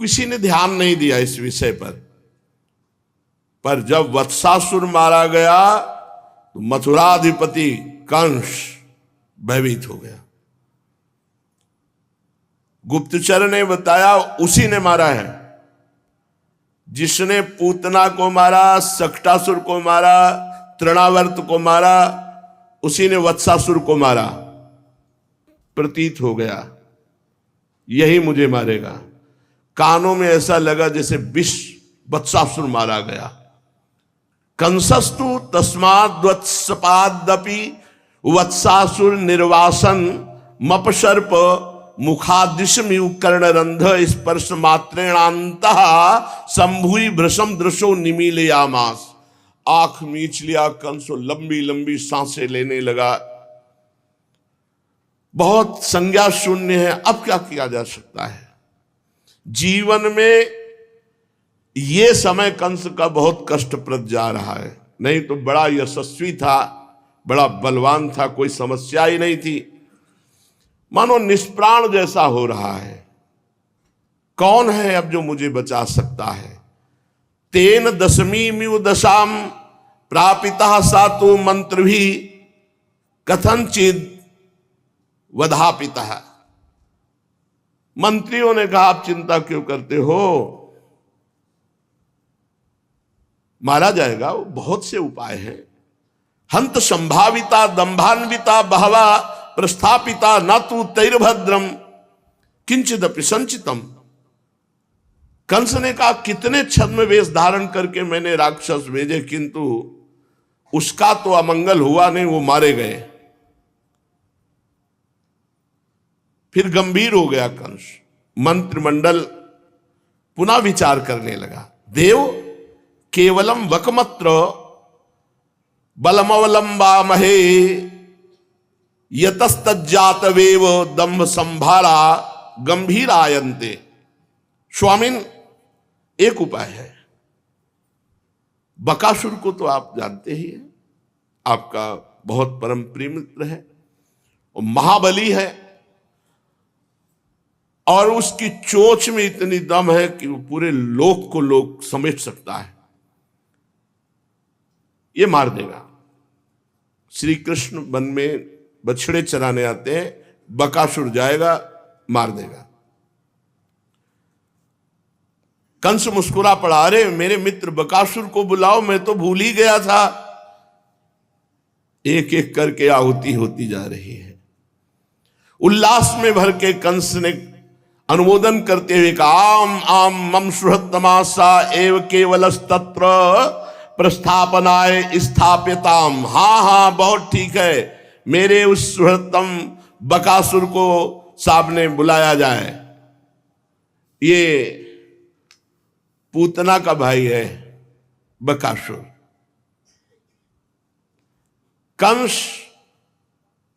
किसी ने ध्यान नहीं दिया इस विषय पर जब वत्सासुर मारा गया तो मथुराधिपति कंस भयभीत हो गया। गुप्तचर ने बताया उसी ने मारा है, जिसने पूतना को मारा, सक्टासुर को मारा, तृणावर्त को मारा, उसी ने वत्सासुर को मारा। प्रतीत हो गया यही मुझे मारेगा। कानों में ऐसा लगा जैसे विष वत्सासुर मारा गया। कंसस्तु तस्माद् वत्सपादपि वत्सासुर निर्वासन मपसर्प मुखादिशमिव कर्णरंध स्पर्श मात्रेणान्तः संभूय भृशम दृशो निमीलयामास। आंख मीच लिया कंस, लंबी लंबी सांसें लेने लगा। बहुत संज्ञा शून्य है। अब क्या किया जा सकता है? जीवन में ये समय कंस का बहुत कष्टप्रद जा रहा है। नहीं तो बड़ा यशस्वी था, बड़ा बलवान था, कोई समस्या ही नहीं थी। मानो निष्प्राण जैसा हो रहा है। कौन है अब जो मुझे बचा सकता है? तेन दशमीमिव दशाम प्रापिता सातु मंत्र भी कथनचिद वधापिता। मंत्रियों ने कहा आप चिंता क्यों करते हो, मारा जाएगा, बहुत से उपाय हैं। हंत संभाविता दंभान्विता बहवा प्रस्थापिता न तू तैर्भद्रम किंचिदपि संचितम। कंस ने कहा कितने छद्म वेश धारण करके मैंने राक्षस भेजे, किंतु उसका तो अमंगल हुआ नहीं, वो मारे गए। फिर गंभीर हो गया कंस। मंत्रिमंडल पुनः विचार करने लगा। देव केवलम वकमत्र बलमवलंबामहे यतस्तज्जातवेव दंभ संभारा गंभीरायन्ते। स्वामिन एक उपाय है। बकासुर को तो आप जानते ही हैं, आपका बहुत परम प्रिय मित्र है और महाबली है, और उसकी चोंच में इतनी दम है कि वो पूरे लोक को लोक समेट सकता है। ये मार देगा। श्री कृष्ण वन में बछड़े चराने आते हैं, बकासुर जाएगा, मार देगा। कंस मुस्कुरा पड़ा, अरे मेरे मित्र बकासुर को बुलाओ, मैं तो भूल ही गया था। एक एक करके आहुति होती जा रही है। उल्लास में भर के कंस ने अनुमोदन करते हुए कहा आम आम मम सुहृतमासा एव केवलस्तत्र प्रस्थापनाय स्थाप्यताम। हाँ हाँ बहुत ठीक है, मेरे उस सुहृतम बकासुर को सामने बुलाया जाए। ये पूतना का भाई है बकासुर। कंस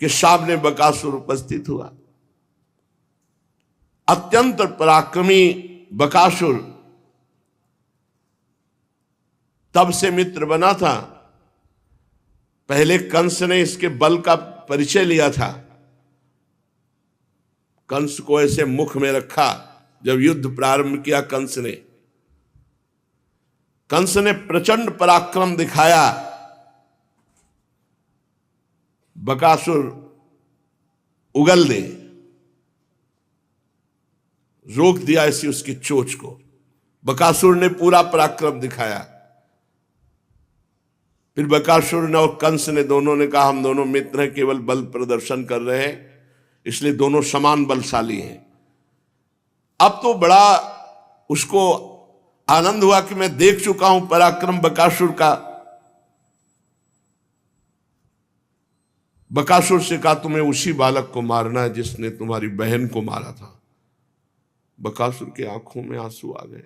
के सामने बकासुर उपस्थित हुआ। अत्यंत पराक्रमी बकासुर तब से मित्र बना था। पहले कंस ने इसके बल का परिचय लिया था। कंस को ऐसे मुख में रखा जब युद्ध प्रारंभ किया। कंस ने प्रचंड पराक्रम दिखाया। बकासुर उगल दे, रोक दिया ऐसी उसकी चोंच को। बकासुर ने पूरा पराक्रम दिखाया। फिर बकासुर ने और कंस ने दोनों ने कहा हम दोनों मित्र हैं, केवल बल प्रदर्शन कर रहे हैं, इसलिए दोनों समान बलशाली हैं। अब तो बड़ा उसको आनंद हुआ कि मैं देख चुका हूं पराक्रम बकासुर का। बकासुर से कहा तुम्हें उसी बालक को मारना है जिसने तुम्हारी बहन को मारा था। बकासुर की आंखों में आंसू आ गए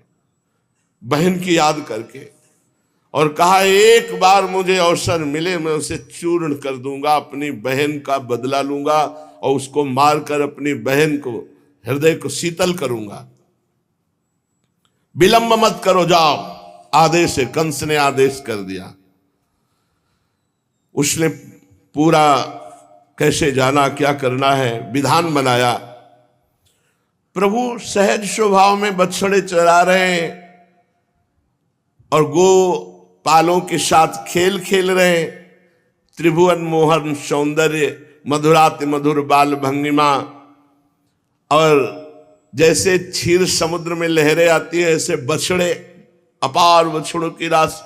बहन की याद करके, और कहा एक बार मुझे अवसर मिले मैं उसे चूर्ण कर दूंगा, अपनी बहन का बदला लूंगा और उसको मारकर अपनी बहन को हृदय को शीतल करूंगा। विलंब मत करो, जाओ। आदेश है, कंस ने आदेश कर दिया। उसने पूरा कैसे जाना, क्या करना है, विधान बनाया। प्रभु सहज स्वभाव में बछड़े चरा रहे हैं और गो पालों के साथ खेल खेल रहे हैं। त्रिभुवन मोहन सौंदर्य, मधुराति मधुर बाल भंगिमा, और जैसे क्षीर समुद्र में लहरें आती है ऐसे बछड़े, अपार बछड़ों की राशि।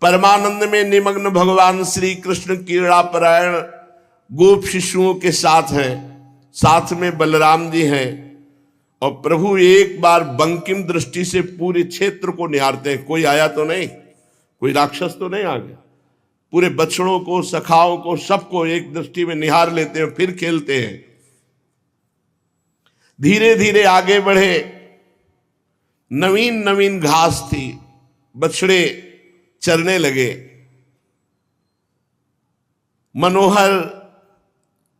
परमानंद में निमग्न भगवान श्री कृष्ण क्रीड़ापरायण गोप शिशुओं के साथ हैं, साथ में बलराम जी हैं। और प्रभु एक बार बंकिम दृष्टि से पूरे क्षेत्र को निहारते हैं। कोई आया तो नहीं, कोई राक्षस तो नहीं आ गया। पूरे बछड़ों को, सखाओं को, सबको एक दृष्टि में निहार लेते हैं, फिर खेलते हैं। धीरे धीरे आगे बढ़े। नवीन नवीन घास थी, बछड़े चरने लगे। मनोहर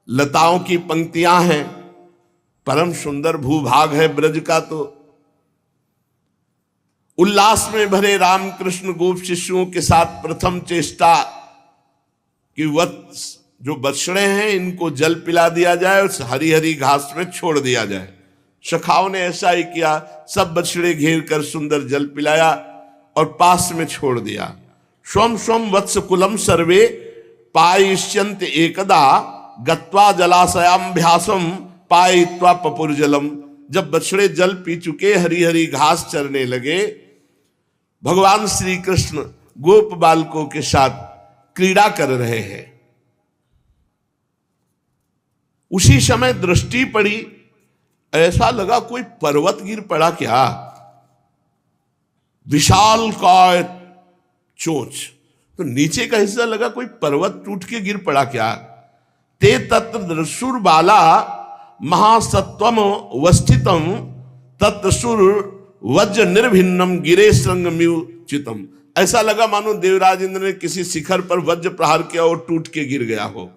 लताओं की पंक्तियां हैं, परम सुंदर भूभाग है ब्रज का। तो उल्लास में भरे रामकृष्ण गोप शिष्यों के साथ प्रथम चेष्टा कि वत्स जो बछड़े हैं इनको जल पिला दिया जाए और हरी हरी घास में छोड़ दिया जाए। सखाओं ने ऐसा ही किया, सब बछड़े घेर कर सुंदर जल पिलाया और पास में छोड़ दिया। स्वम स्वम वत्स कुलम सर्वे पायिष्यन्त एकदा गत्वा जलाशयाभ्यासम पायित्वा पपुर्जलम। जब बछड़े जल पी चुके, हरी हरी घास चरने लगे, भगवान श्री कृष्ण गोप बालकों के साथ क्रीड़ा कर रहे हैं। उसी समय दृष्टि पड़ी, ऐसा लगा कोई पर्वत गिर पड़ा क्या। विशाल काय चोंच, तो नीचे का हिस्सा लगा कोई पर्वत टूट के गिर पड़ा क्या। ते तत्र सुर बाला महासत्वम वस्थितम तत्र सुर वज्र निर्भिन्नम गिरे श्रृंगम्युचितम। ऐसा लगा मानो देवराज इंद्र ने किसी शिखर पर वज्र प्रहार किया और टूट के गिर गया हो।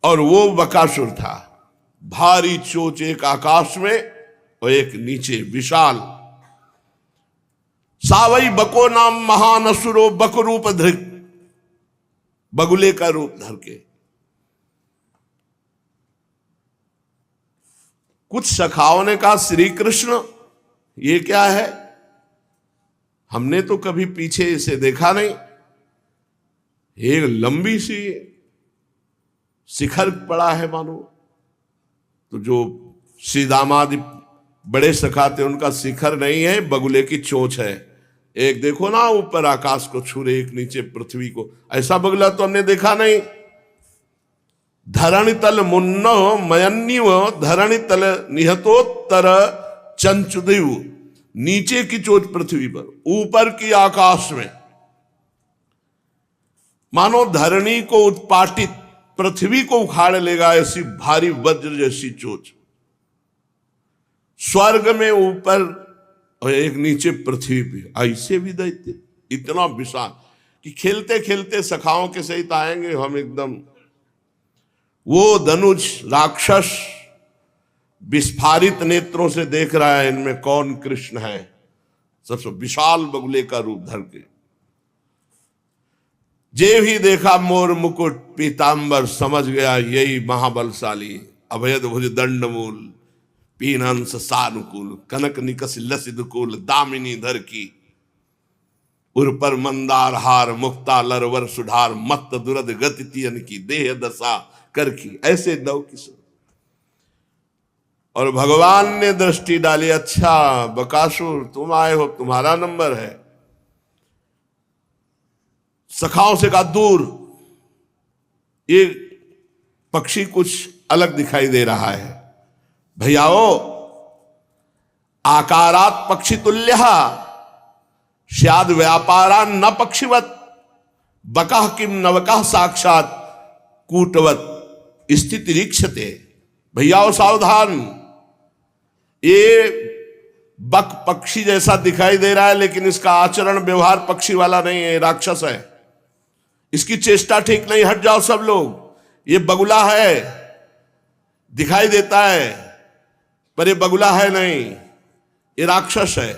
और वो बकासुर था, भारी चोच, एक आकाश में और एक नीचे, विशाल। सावई बको नाम महान असुरो बक रूप धृक, बगुले का रूप धर के। कुछ सखाओं ने कहा, श्री कृष्ण ये क्या है, हमने तो कभी पीछे इसे देखा नहीं। एक लंबी सी शिखर पड़ा है मानो। तो जो श्री दामादि बड़े सखा थे उनका शिखर नहीं है, बगुले की चोंच है। एक देखो ना ऊपर आकाश को छू रहे, एक नीचे पृथ्वी को। ऐसा बगुला तो हमने देखा नहीं। धरणि तल मुन्नो मयन्निव धरणि तल निहतोत्तर चंचुदेव। नीचे की चोट पृथ्वी पर, ऊपर की आकाश में। मानो धरणी को उत्पाटित, पृथ्वी को उखाड़ लेगा ऐसी भारी वज्र जैसी चोच। स्वर्ग में ऊपर और एक नीचे पृथ्वी पे। ऐसे भी दैत्य इतना विशाल कि खेलते खेलते सखाओं के सहित आएंगे हम एकदम। वो धनुष राक्षस विस्फारित नेत्रों से देख रहा है, इनमें कौन कृष्ण है। सबसे विशाल बगुले का रूप धर के जे भी देखा मोर मुकुट पीतांबर, समझ गया यही महाबलशाली। अभयद भुज दंड मूल पीनंस सानुकूल, कनक निकस लसिद कुल दामिनी धर की। उर पर मंदार हार मुक्ता लरवर सुधार, मत दुरद गति तियन की देह दशा कर की। ऐसे नौ किशोर। और भगवान ने दृष्टि डाली, अच्छा बकासुर तुम आए हो, तुम्हारा नंबर है। सखाओं से कहा दूर, ये पक्षी कुछ अलग दिखाई दे रहा है। भैयाओ, आकारात पक्षी तुल्य स्याद व्यापारा न पक्षिवत, बकः किम नवकः साक्षात कूटवत स्थिति रीक्षते। भैयाओ सावधान, ये बक पक्षी जैसा दिखाई दे रहा है, लेकिन इसका आचरण व्यवहार पक्षी वाला नहीं है, राक्षस है। इसकी चेष्टा ठीक नहीं, हट जाओ सब लोग। ये बगुला है, दिखाई देता है पर ये बगुला है नहीं, ये राक्षस है।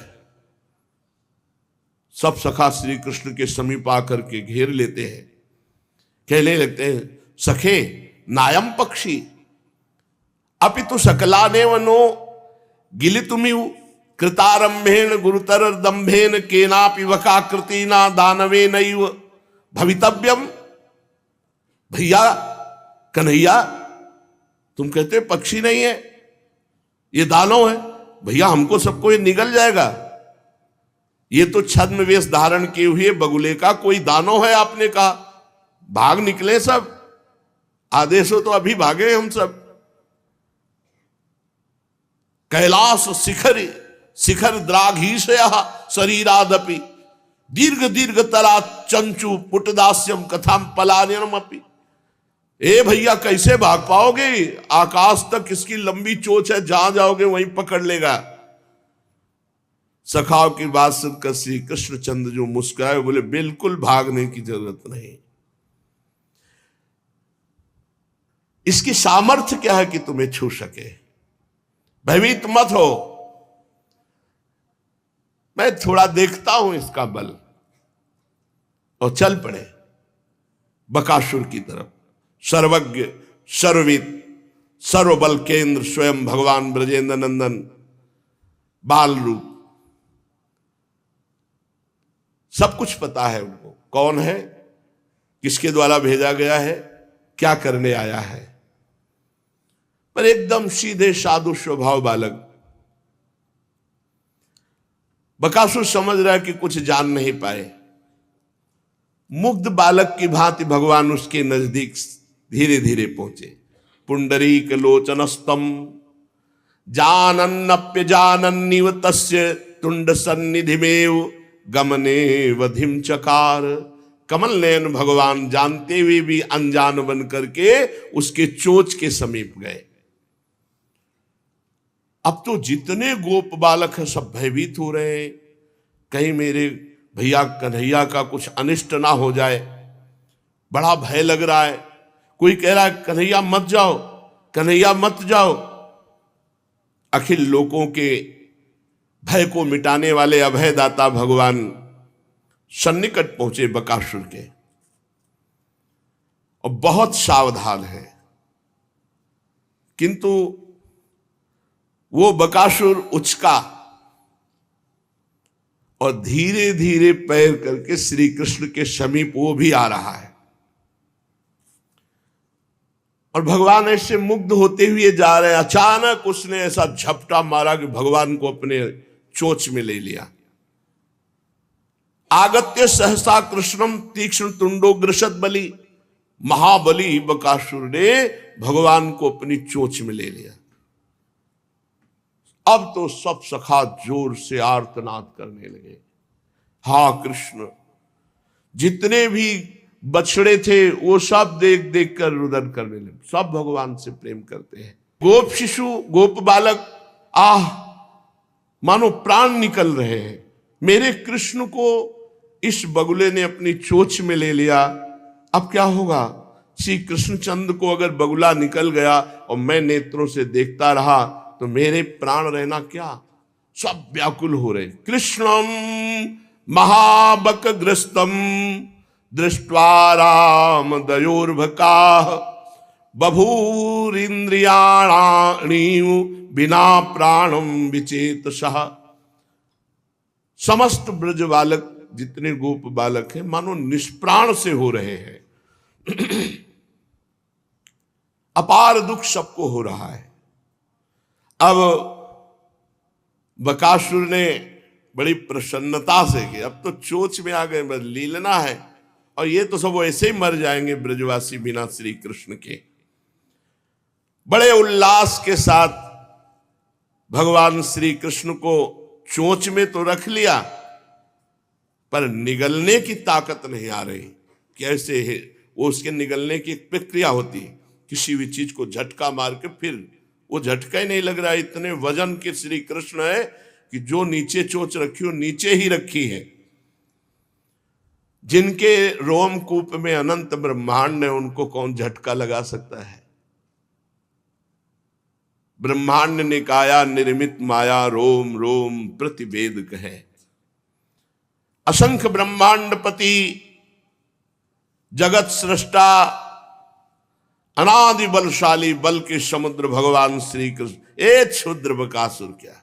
सब सखा श्री कृष्ण के समीप आकर के घेर लेते हैं, कहने लगते हैं, सखे नायम पक्षी अपितु सकलाने वनो गिलितुमिव कृतारंभेण गुरुतर दंभेन केनापि वकाकृतिना दानवेनैव भवितव्यम। भैया कन्हैया, तुम कहते पक्षी नहीं है, ये दानव है। भैया हमको सबको ये निगल जाएगा। ये तो छद्म वेश धारण किए हुए बगुले का कोई दानव है, आपने कहा। भाग निकले सब, आदेश हो तो अभी भागे हम सब। कैलाश शिखर शिखर द्राघीशया शरीरादपि दीर्घ दीर्घ तरा चंचु पुटदास्यम कथाम पलायनम अपि। ए भैया कैसे भाग पाओगे? आकाश तक इसकी लंबी चोंच है, जहां जाओगे वहीं पकड़ लेगा। सखाओं की बात सुनकर श्री कृष्णचंद्र जो मुस्कुराए, बोले बिल्कुल भागने की जरूरत नहीं। इसकी सामर्थ्य क्या है कि तुम्हें छू सके? भयभीत मत हो, मैं थोड़ा देखता हूं इसका बल। और चल पड़े बकासुर की तरफ। सर्वज्ञ सर्वविद सर्वबल केंद्र स्वयं भगवान ब्रजेंद्र नंदन बाल रूप, सब कुछ पता है उनको, कौन है, किसके द्वारा भेजा गया है, क्या करने आया है। पर एकदम सीधे साधु स्वभाव बालक। बकासुर समझ रहा है कि कुछ जान नहीं पाए। मुग्ध बालक की भांति भगवान उसके नजदीक धीरे धीरे पहुंचे। पुंडरीक लोचनस्तम जानन्नप्य जानन्निव तस्य तुंड सन्निधिमेव गमने वधिम चकार। कमल नयन भगवान जानते हुए भी अनजान बन करके उसके चोंच के समीप गए। अब तो जितने गोप बालक हैं सब भयभीत हो रहे हैं, कहीं मेरे भैया कन्हैया का कुछ अनिष्ट ना हो जाए। बड़ा भय लग रहा है। कोई कह रहा है कन्हैया मत जाओ, कन्हैया मत जाओ। अखिल लोकों के भय को मिटाने वाले अभयदाता भगवान सन्निकट पहुंचे बकासुर के, और बहुत सावधान है। किंतु वो बकासुर उचका और धीरे धीरे पैर करके श्री कृष्ण के समीप वो भी आ रहा है। और भगवान ऐसे मुग्ध होते हुए जा रहे हैं। अचानक उसने ऐसा झपटा मारा कि भगवान को अपने चोंच में ले लिया। आगत्य सहसा कृष्णम तीक्ष्ण तुंडो ग्रसत बलि। महाबली बकासुर ने भगवान को अपनी चोंच में ले लिया। अब तो सब सखा जोर से आर्तनाद करने लगे, हा कृष्ण। जितने भी बछड़े थे वो सब देख देख कर रुदन करने लगे। सब भगवान से प्रेम करते हैं। गोप शिशु गोप बालक आह मानो प्राण निकल रहे हैं। मेरे कृष्ण को इस बगुले ने अपनी चोंच में ले लिया, अब क्या होगा? श्री कृष्णचंद्र को अगर बगुला निकल गया और मैं नेत्रों से देखता रहा तो मेरे प्राण रहना क्या? सब व्याकुल हो रहे। कृष्णम महाबकग्रस्तम दृष्ट्वा राम दयोर्भकाः बभूरिन्द्रियाणि बिना प्राणम विचेतसः। समस्त ब्रज बालक जितने गोप बालक हैं मानो निष्प्राण से हो रहे हैं। अपार दुख सबको हो रहा है। अब बकासुर ने बड़ी प्रसन्नता से कि अब तो चोंच में आ गए, बस लीलना है, और ये तो सब ऐसे ही मर जाएंगे ब्रजवासी बिना श्री कृष्ण के। बड़े उल्लास के साथ भगवान श्री कृष्ण को चोंच में तो रख लिया, पर निगलने की ताकत नहीं आ रही। कैसे है वो? उसके निगलने की एक प्रक्रिया होती है। किसी भी चीज को झटका मार के फिर वो झटका ही नहीं लग रहा है। इतने वजन के श्री कृष्ण है कि जो नीचे चोंच रखी हो नीचे ही रखी है। जिनके रोमकूप में अनंत ब्रह्मांड है उनको कौन झटका लगा सकता है? ब्रह्मांड निकाया निर्मित माया रोम रोम प्रतिवेद कहे। असंख्य ब्रह्मांडपति जगत सृष्टा अनादि बलशाली बल के समुद्र भगवान श्री कृष्ण। ए क्षुद्र बकासुर क्या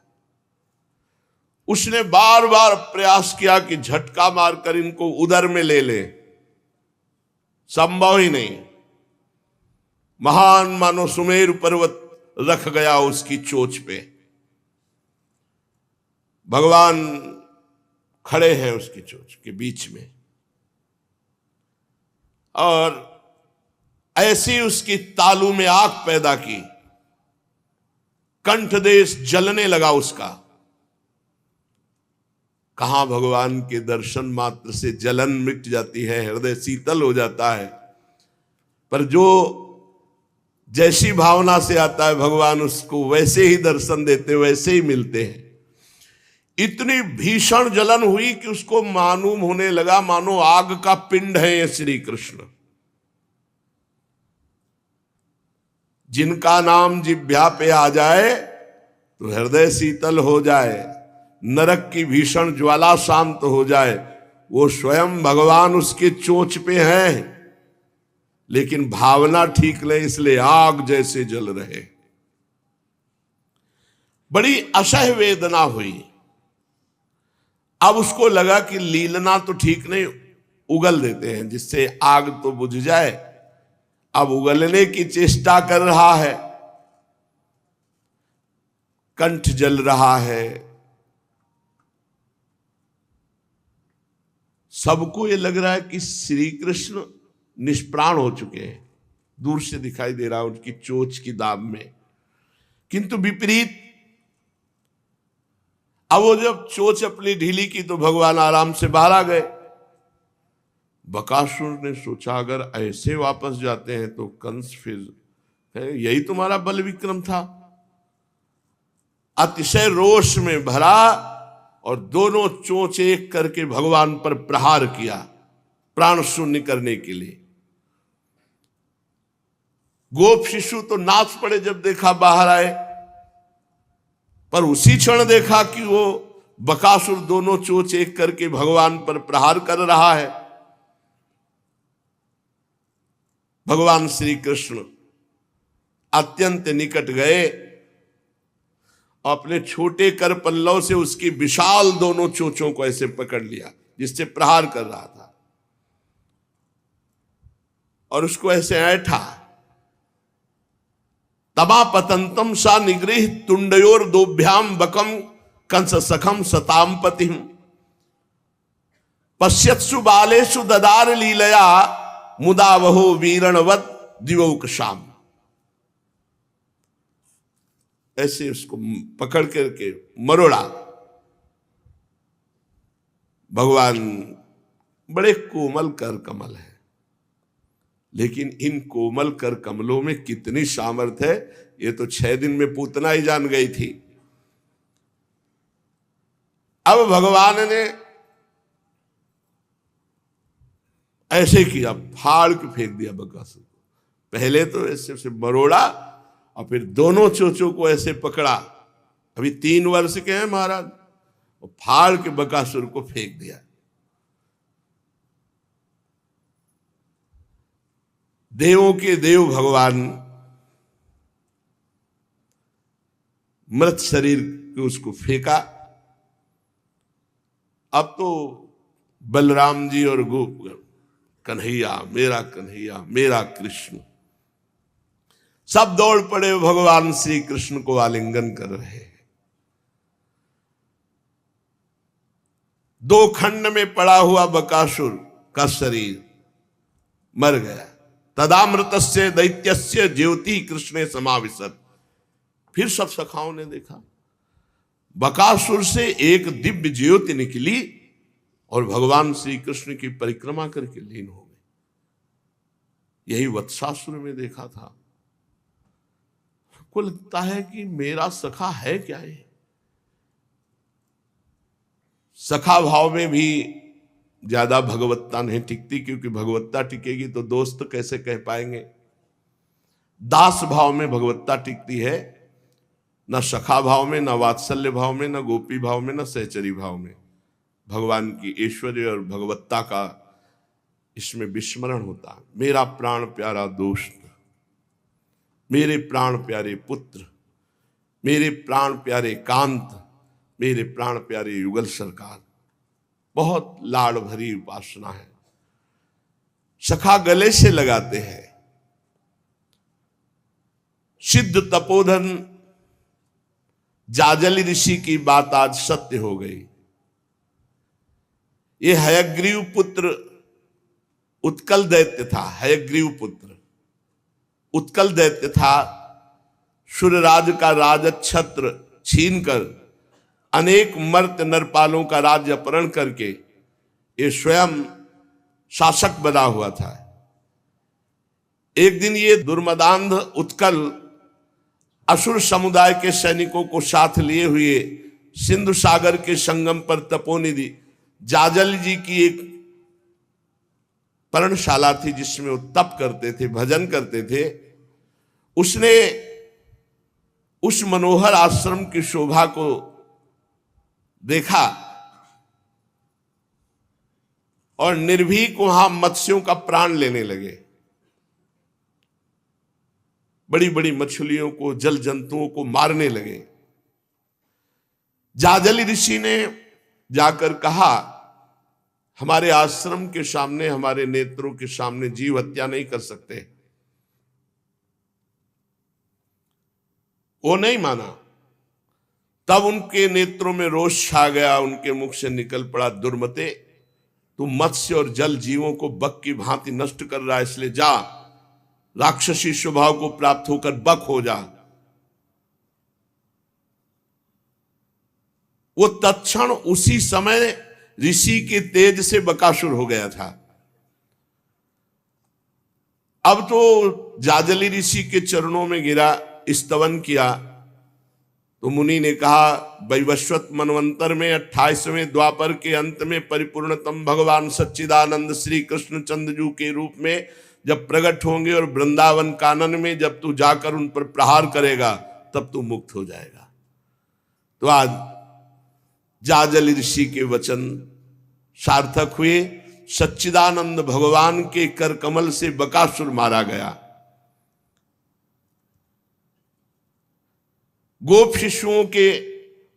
उसने बार बार प्रयास किया कि झटका मारकर इनको उदर में ले ले, संभव ही नहीं। महान मानो सुमेरु पर्वत रख गया उसकी चोंच पे। भगवान खड़े हैं उसकी चोंच के बीच में, और ऐसी उसकी तालू में आग पैदा की, कंठदेश जलने लगा उसका। कहां भगवान के दर्शन मात्र से जलन मिट जाती है, हृदय शीतल हो जाता है। पर जो जैसी भावना से आता है भगवान उसको वैसे ही दर्शन देते, वैसे ही मिलते हैं। इतनी भीषण जलन हुई कि उसको मालूम होने लगा मानो आग का पिंड है ये श्री कृष्ण। जिनका नाम जिह्वा पे आ जाए तो हृदय शीतल हो जाए, नरक की भीषण ज्वाला शांत हो जाए। वो स्वयं भगवान उसके चोंच पे हैं, लेकिन भावना ठीक नहीं, इसलिए आग जैसे जल रहे। बड़ी असह्य वेदना हुई। अब उसको लगा कि लीलना तो ठीक नहीं, उगल देते हैं जिससे आग तो बुझ जाए। अब उगलने की चेष्टा कर रहा है, कंठ जल रहा है। सबको ये लग रहा है कि श्री कृष्ण निष्प्राण हो चुके हैं, दूर से दिखाई दे रहा है उनकी चोंच की दाब में। किंतु विपरीत, अब वो जब चोंच अपनी ढीली की तो भगवान आराम से बाहर आ गए। बकासुर ने सोचा अगर ऐसे वापस जाते हैं तो कंस फिर यही तुम्हारा बल विक्रम था। अतिशय रोष में भरा और दोनों चोंच एक करके भगवान पर प्रहार किया, प्राण शून्य करने के लिए। गोप शिशु तो नाच पड़े जब देखा बाहर आए, पर उसी क्षण देखा कि वो बकासुर दोनों चोंच एक करके भगवान पर प्रहार कर रहा है। भगवान श्री कृष्ण अत्यंत निकट गए, अपने छोटे कर पल्लव से उसकी विशाल दोनों चोंचों को ऐसे पकड़ लिया जिससे प्रहार कर रहा था, और उसको ऐसे ऐठा। तमा पतंतम सा निगृह तुंडयोर दोभ्याम बकम कंस सखम सताम पतिम पश्यत्सु बालेषु ददार लीलया मुदा वहो वीरणवत दिवौकशाम। ऐसे उसको पकड़ करके मरोड़ा। भगवान बड़े कोमल कर कमल है, लेकिन इन कोमल कर कमलों में कितनी सामर्थ्य है ये तो 6 दिन में पूतना ही जान गई थी। अब भगवान ने ऐसे किया, फाड़ के फेंक दिया बकासुर को। पहले तो ऐसे से मरोड़ा और फिर दोनों चोंचों को ऐसे पकड़ा। अभी 3 वर्ष के हैं महाराज, और फाड़ के बकासुर को फेंक दिया। देवों के देव भगवान मृत शरीर को उसको फेंका। अब तो बलराम जी और गोप कन्हैया मेरा कृष्ण सब दौड़ पड़े, भगवान श्री कृष्ण को आलिंगन कर रहे हैं। 2 खंड में पड़ा हुआ बकासुर का शरीर मर गया। तदामृतस्य दैत्यस्य ज्योति कृष्णे समाविशत। फिर सब सखाओं ने देखा बकासुर से एक दिव्य ज्योति निकली और भगवान श्री कृष्ण की परिक्रमा करके लीन हो गई। यही वत्सासुर में देखा था। को लगता है कि मेरा सखा है क्या ये? सखा भाव में भी ज्यादा भगवत्ता नहीं टिकती, क्योंकि भगवत्ता टिकेगी तो दोस्त कैसे कह पाएंगे। दास भाव में भगवत्ता टिकती है, न सखा भाव में, न वात्सल्य भाव में, न गोपी भाव में, न सहचरी भाव में। भगवान की ऐश्वर्य और भगवत्ता का इसमें विस्मरण होता है। मेरा प्राण प्यारा दोस्त, मेरे प्राण प्यारे पुत्र, मेरे प्राण प्यारे कांत, मेरे प्राण प्यारे युगल सरकार, बहुत लाड़ भरी उपासना है। सखा गले से लगाते हैं। सिद्ध तपोधन जाजली ऋषि की बात आज सत्य हो गई। ये हयग्रीव पुत्र उत्कल दैत्य था। हयग्रीव पुत्र उत्कल दैत्य था। सूर्यराज का राजछत्र छीनकर अनेक मर्त्य नरपालों का राज्य अपहरण करके ये स्वयं शासक बना हुआ था। एक दिन ये दुर्मदांध उत्कल असुर समुदाय के सैनिकों को साथ लिए हुए सिंधु सागर के संगम पर तपोनिधि जाजल जी की एक पर्णशाला थी जिसमें वो तप करते थे, भजन करते थे। उसने उस मनोहर आश्रम की शोभा को देखा और निर्भीक वहां मत्स्यों का प्राण लेने लगे। बड़ी बड़ी मछलियों को, जल जंतुओं को मारने लगे। जाजली ऋषि ने जाकर कहा, हमारे आश्रम के सामने, हमारे नेत्रों के सामने जीव हत्या नहीं कर सकते। वो नहीं माना। तब उनके नेत्रों में रोष छा गया। उनके मुख से निकल पड़ा, दुर्मते, तू मत्स्य और जल जीवों को बक की भांति नष्ट कर रहा है, इसलिए जा, राक्षसी स्वभाव को प्राप्त होकर बक हो जा। वो तत्क्षण उसी समय ऋषि के तेज से बकासुर हो गया था। अब तो जाजली ऋषि के चरणों में गिरा, स्तवन किया। तो मुनि ने कहा, वैवस्वत मनवंतर में 28वें द्वापर के अंत में परिपूर्णतम भगवान सच्चिदानंद श्री कृष्ण चंद्रजू के रूप में जब प्रकट होंगे और वृंदावन कानन में जब तू जाकर उन पर प्रहार करेगा तब तू मुक्त हो जाएगा। तो आज जाजली ऋषि के वचन सार्थक हुए। सच्चिदानंद भगवान के कर कमल से बकासुर मारा गया। गोप शिशुओं के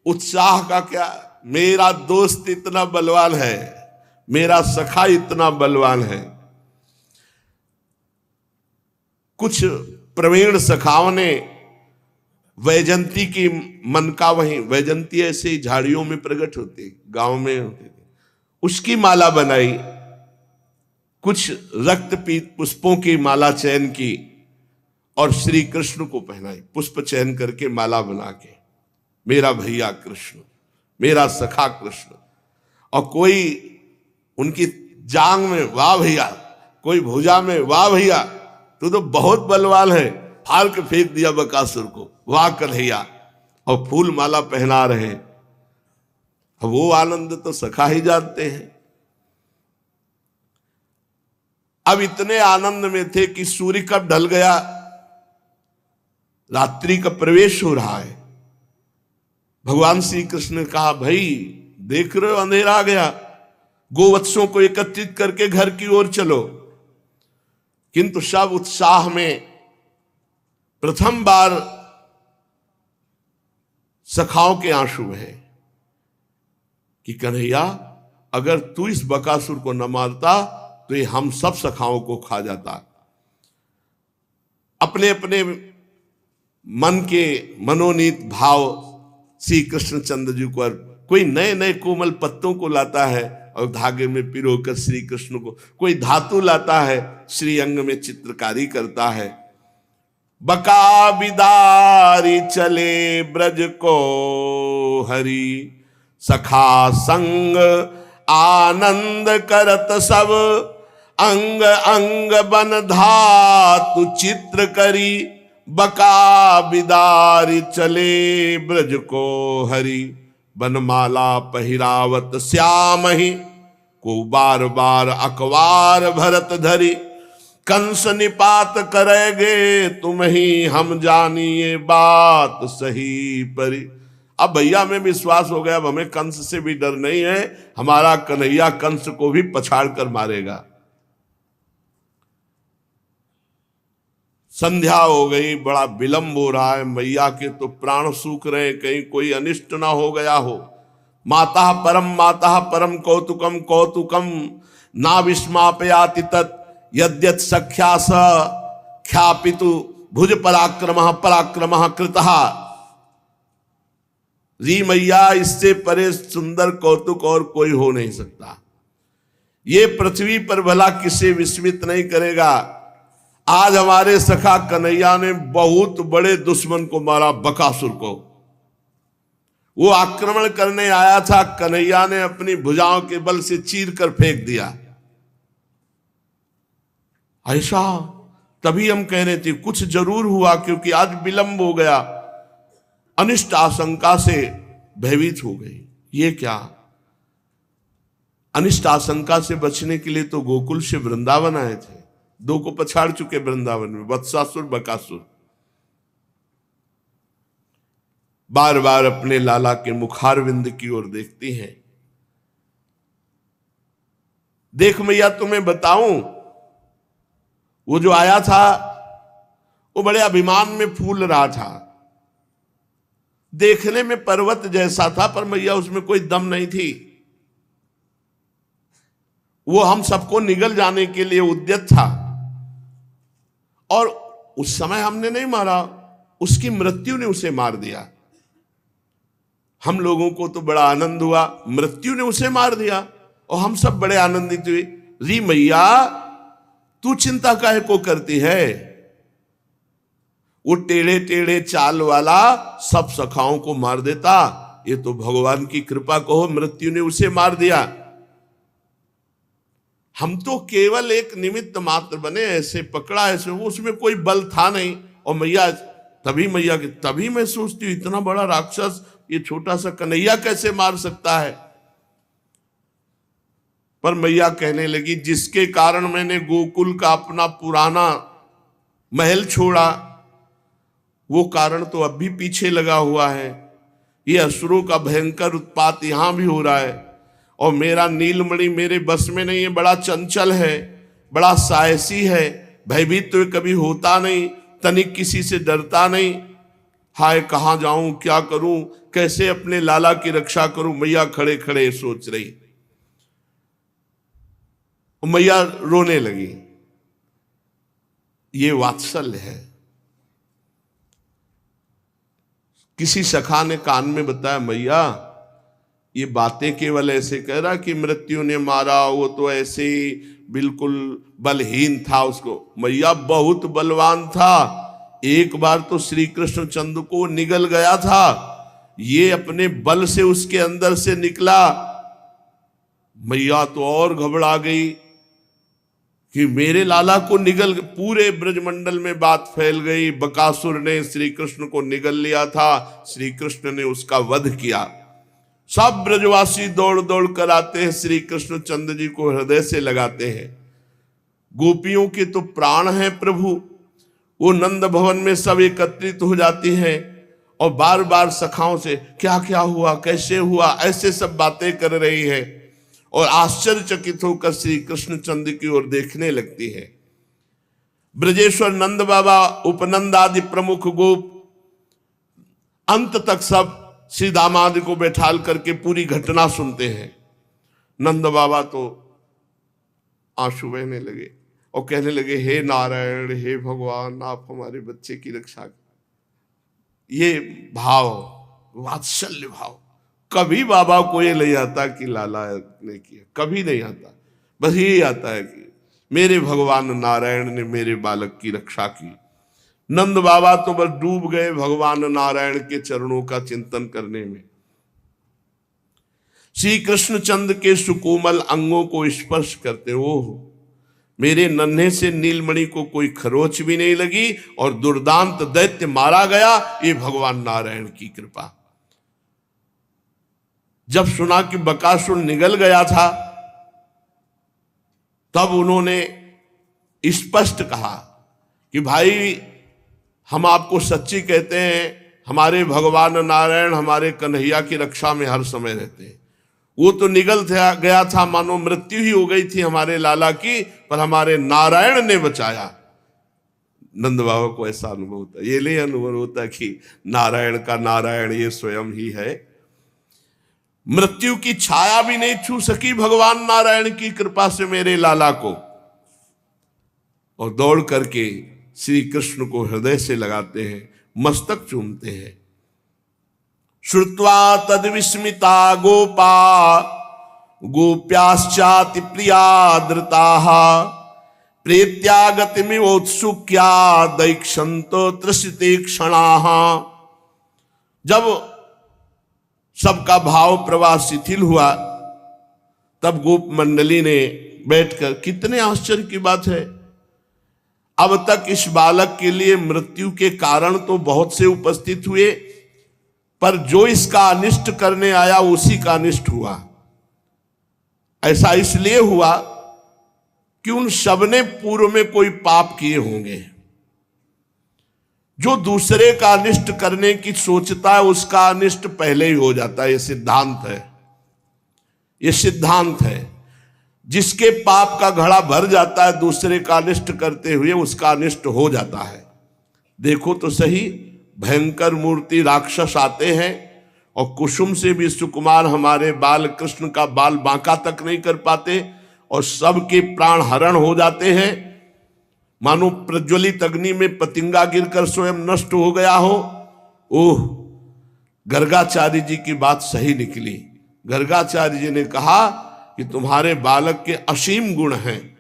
उत्साह का क्या, मेरा दोस्त इतना बलवान है, मेरा सखा इतना बलवान है। कुछ प्रवीण सखाओं ने वैजंती की मन का, वहीं वैजंती ऐसे ही झाड़ियों में प्रकट होती, गांव में होती, उसकी माला बनाई। कुछ रक्तपीत पुष्पों की माला चयन की और श्री कृष्ण को पहनाई, पुष्प चयन करके माला बना के, मेरा भैया कृष्ण, मेरा सखा कृष्ण। और कोई उनकी जांग में, वाह भैया, कोई भुजा में, वाह भैया तू तो बहुत बलवान है, फाड़ के फेंक दिया बकासुर को, वाह कन्हैया, और फूल माला पहना रहे हैं। अब वो आनंद तो सखा ही जानते हैं। अब इतने आनंद में थे कि सूर्य कब ढल गया, रात्रि का प्रवेश हो रहा है। भगवान श्री कृष्ण ने कहा, भाई देख रहे हो अंधेरा आ गया, गोवत्सों को एकत्रित करके घर की ओर चलो। किंतु सब उत्साह में प्रथम बार सखाओं के आंसू बहे कि कन्हैया, अगर तू इस बकासुर को न मारता तो ये हम सब सखाओं को खा जाता। अपने अपने मन के मनोनीत भाव श्री कृष्णचंद्र जी को, कोई नए नए कोमल पत्तों को लाता है और धागे में पिरोकर श्री कृष्ण को, कोई धातु लाता है, श्री अंग में चित्रकारी करता है। बका बिदारी चले ब्रज को हरि, सखा संग आनंद करत सब, अंग अंग बन धातु चित्र करी, बका बिदारी चले ब्रज को हरि, बनमाला पहिरावत श्याम ही, को बार बार अकवार भरत धरी, कंस निपात करेगे तुम ही, हम जानिए बात सही परी। अब भैया में विश्वास हो गया, अब हमें कंस से भी डर नहीं है, हमारा कन्हैया कंस को भी पछाड़ कर मारेगा। संध्या हो गई, बड़ा विलंब हो रहा है, मैया के तो प्राण सूख रहे, कहीं कोई अनिष्ट ना हो गया हो। माता परम कौतुकम कौतुकम ना विस्मापयाति तत् यद्यत् सख्या स ख्यापितु भुज पराक्रमः पराक्रमः कृतः। री मैया, इससे परे सुंदर कौतुक और कोई हो नहीं सकता। ये पृथ्वी पर भला किसे विस्मित नहीं करेगा। आज हमारे सखा कन्हैया ने बहुत बड़े दुश्मन को मारा, बकासुर को। वो आक्रमण करने आया था, कन्हैया ने अपनी भुजाओं के बल से चीर कर फेंक दिया। ऐसा तभी हम कह रहे थे कुछ जरूर हुआ, क्योंकि आज विलंब हो गया, अनिष्ट आशंका से भयभीत हो गई। ये क्या? अनिष्ट आशंका से बचने के लिए तो गोकुल से वृंदावन आए थे। दो को पछाड़ चुके वृंदावन में, वत्सासुर बकासुर। बार बार अपने लाला के मुखारविंद की ओर देखती हैं। देख मैया, तुम्हें बताऊं, वो जो आया था वो बड़े अभिमान में फूल रहा था। देखने में पर्वत जैसा था, पर मैया उसमें कोई दम नहीं थी। वो हम सबको निगल जाने के लिए उद्यत था। और उस समय हमने नहीं मारा, उसकी मृत्यु ने उसे मार दिया। हम लोगों को तो बड़ा आनंद हुआ, मृत्यु ने उसे मार दिया और हम सब बड़े आनंदित हुए। री मैया, तू चिंता काहे को करती है? वो टेढ़े टेढ़े चाल वाला सब सखाओं को मार देता। ये तो भगवान की कृपा कहो, मृत्यु ने उसे मार दिया। हम तो केवल एक निमित्त मात्र बने, ऐसे पकड़ा, ऐसे वो, उसमें कोई बल था नहीं। और मैया तभी मैं सोचती हूँ, इतना बड़ा राक्षस ये छोटा सा कन्हैया कैसे मार सकता है? पर मैया कहने लगी, जिसके कारण मैंने गोकुल का अपना पुराना महल छोड़ा, वो कारण तो अब भी पीछे लगा हुआ है। ये असुरों का भयंकर उत्पात यहां भी हो रहा है। और मेरा नीलमणि मेरे बस में नहीं है, बड़ा चंचल है, बड़ा साहसी है, भयभीत तो कभी होता नहीं, तनिक किसी से डरता नहीं। हाय, कहां जाऊं, क्या करूं, कैसे अपने लाला की रक्षा करूं? मैया खड़े खड़े सोच रही। मैया रोने लगी। ये वात्सल्य है। किसी सखा ने कान में बताया, मैया ये बातें केवल ऐसे कह रहा कि मृत्यु ने मारा, वो तो ऐसे ही बिल्कुल बलहीन था उसको। मैया बहुत बलवान था। एक बार तो श्री कृष्ण चंद्र को निगल गया था, ये अपने बल से उसके अंदर से निकला। मैया तो और घबरा गई कि मेरे लाला को निगल, पूरे ब्रजमंडल में बात फैल गई, बकासुर ने श्री कृष्ण को निगल लिया था, श्री कृष्ण ने उसका वध किया। सब ब्रजवासी दौड़ दौड़ कर आते हैं, श्री कृष्ण चंद्र जी को हृदय से लगाते हैं। गोपियों के तो प्राण हैं प्रभु। वो नंद भवन में सब एकत्रित हो जाती हैं और बार बार सखाओं से क्या क्या हुआ, कैसे हुआ, ऐसे सब बातें कर रही है और आश्चर्यचकित होकर श्री कृष्ण चंद्र की ओर देखने लगती है। ब्रजेश्वर नंद बाबा, उपनंद आदि प्रमुख गोप, अंत तक सब श्री दामाद को बैठाल करके पूरी घटना सुनते हैं। नंद बाबा तो आंसू बहने लगे और कहने लगे, हे नारायण, हे भगवान, आप हमारे बच्चे की रक्षा करें। ये भाव, वात्सल्य भाव, कभी बाबा को ये नहीं आता कि लाला ने किया, कभी नहीं आता। बस यही आता है कि मेरे भगवान नारायण ने मेरे बालक की रक्षा की। नंद बाबा तो बस डूब गए भगवान नारायण के चरणों का चिंतन करने में। श्री कृष्ण चंद्र के सुकोमल अंगों को स्पर्श करते हो, मेरे नन्हे से नीलमणि को कोई खरोच भी नहीं लगी और दुर्दांत दैत्य मारा गया। ये भगवान नारायण की कृपा। जब सुना कि बकासुर निगल गया था, तब उन्होंने स्पष्ट कहा कि भाई, हम आपको सच्ची कहते हैं, हमारे भगवान नारायण हमारे कन्हैया की रक्षा में हर समय रहते हैं। वो तो निगल गया था, मानो मृत्यु ही हो गई थी हमारे लाला की, पर हमारे नारायण ने बचाया। नंद बाबा को ऐसा अनुभव होता, ये नहीं अनुभव होता कि नारायण का नारायण ये स्वयं ही है। मृत्यु की छाया भी नहीं छू सकी भगवान नारायण की कृपा से मेरे लाला को, और दौड़ करके श्री कृष्ण को हृदय से लगाते हैं, मस्तक चूमते हैं। श्रुत्वा तद विस्मिता गोपा गोप्याश्चाति प्रियादृताः प्रेत्यागतिमिवोत्सुक्या दैक्षन्तो त्रसिते क्षणाः। जब सबका भाव प्रवाह शिथिल हुआ तब गोप मंडली ने बैठकर, कितने आश्चर्य की बात है, अब तक इस बालक के लिए मृत्यु के कारण तो बहुत से उपस्थित हुए, पर जो इसका अनिष्ट करने आया उसी का अनिष्ट हुआ। ऐसा इसलिए हुआ कि उन सब ने पूर्व में कोई पाप किए होंगे। जो दूसरे का अनिष्ट करने की सोचता है उसका अनिष्ट पहले ही हो जाता है। यह सिद्धांत है, यह सिद्धांत है। जिसके पाप का घड़ा भर जाता है दूसरे का अनिष्ट करते हुए, उसका अनिष्ट हो जाता है। देखो तो सही, भयंकर मूर्ति राक्षस आते हैं और कुसुम से भी सुकुमार हमारे बाल कृष्ण का बाल बांका तक नहीं कर पाते और सबके प्राण हरण हो जाते हैं। मानो प्रज्वलित अग्नि में पतिंगा गिरकर स्वयं नष्ट हो गया हो। ओह, गर्गाचार्य जी की बात सही निकली। गर्गाचार्य जी ने कहा कि तुम्हारे बालक के असीम गुण हैं।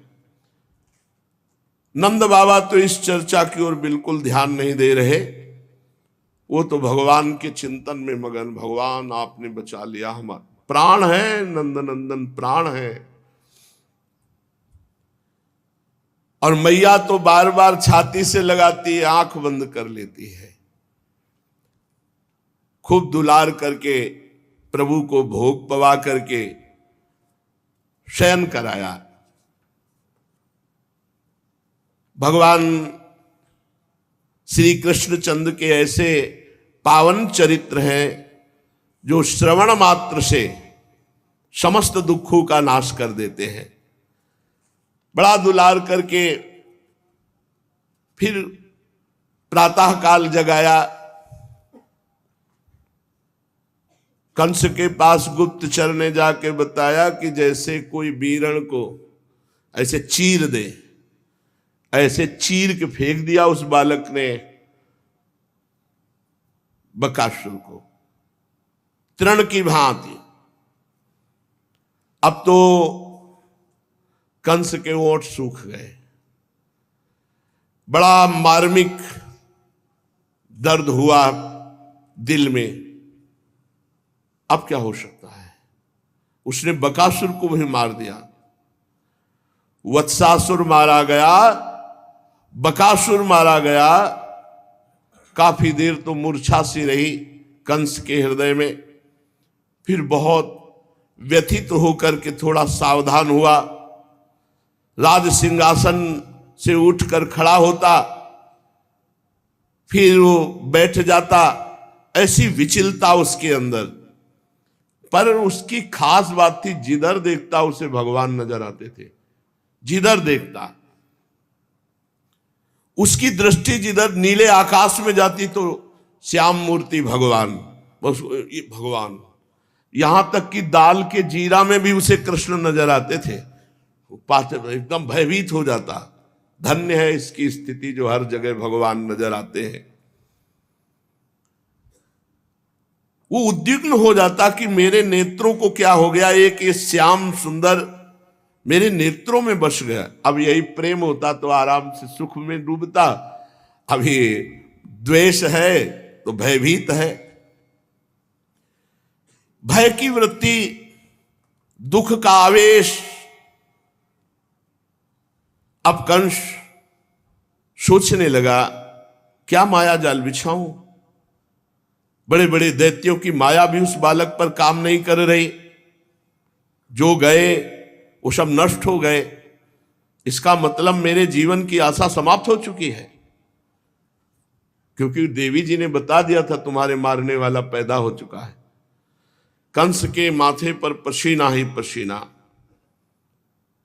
नंद बाबा तो इस चर्चा की ओर बिल्कुल ध्यान नहीं दे रहे, वो तो भगवान के चिंतन में मगन। भगवान आपने बचा लिया, हमारा प्राण है, नंद नंदन प्राण है। और मैया तो बार बार छाती से लगाती है, आंख बंद कर लेती है। खूब दुलार करके प्रभु को भोग पवा करके शयन कराया। भगवान श्री कृष्णचंद्र के ऐसे पावन चरित्र हैं जो श्रवण मात्र से समस्त दुखों का नाश कर देते हैं। बड़ा दुलार करके फिर प्रातः काल जगाया। कंस के पास गुप्तचर ने जाके बताया कि जैसे कोई बीरण को ऐसे चीर दे, ऐसे चीर के फेंक दिया उस बालक ने बकासुर को, तृण की भांति। अब तो कंस के ओंठ सूख गए। बड़ा मार्मिक दर्द हुआ दिल में। अब क्या हो सकता है? उसने बकासुर को भी मार दिया। वत्सासुर मारा गया, बकासुर मारा गया। काफी देर तो मूर्छा सी रही कंस के हृदय में। फिर बहुत व्यथित होकर के थोड़ा सावधान हुआ। राज सिंहासन से उठकर खड़ा होता, फिर वो बैठ जाता। ऐसी विचलता उसके अंदर। पर उसकी खास बात थी, जिधर देखता उसे भगवान नजर आते थे। जिधर देखता उसकी दृष्टि जिधर नीले आकाश में जाती तो श्याम मूर्ति भगवान, बस ये भगवान। यहां तक कि दाल के जीरा में भी उसे कृष्ण नजर आते थे। पाते एकदम भयभीत हो जाता। धन्य है इसकी स्थिति जो हर जगह भगवान नजर आते हैं। वो उद्विग्न हो जाता कि मेरे नेत्रों को क्या हो गया, एक ये श्याम सुंदर मेरे नेत्रों में बस गया। अब यही प्रेम होता तो आराम से सुख में डूबता। अभी द्वेष है तो भयभीत है। भय की वृत्ति, दुख का आवेश। अब कंस सोचने लगा, क्या माया जाल बिछाऊं? बड़े बड़े दैत्यों की माया भी उस बालक पर काम नहीं कर रही। जो गए वो सब नष्ट हो गए। इसका मतलब मेरे जीवन की आशा समाप्त हो चुकी है, क्योंकि देवी जी ने बता दिया था तुम्हारे मारने वाला पैदा हो चुका है। कंस के माथे पर पसीना ही पसीना।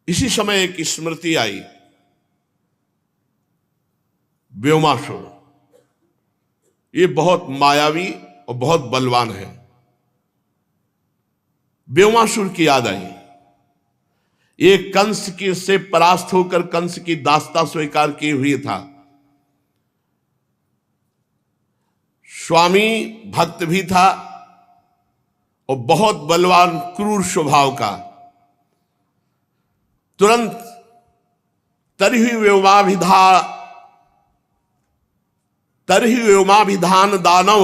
इसी समय एक स्मृति आई, व्योमासुर। ये बहुत मायावी और बहुत बलवान है। व्योमासुर की याद आई। ये कंस की से परास्त होकर कंस की दासता स्वीकार किए हुए था। स्वामी भक्त भी था और बहुत बलवान क्रूर स्वभाव का। तुरंत तरहि व्योमाभिधान दानव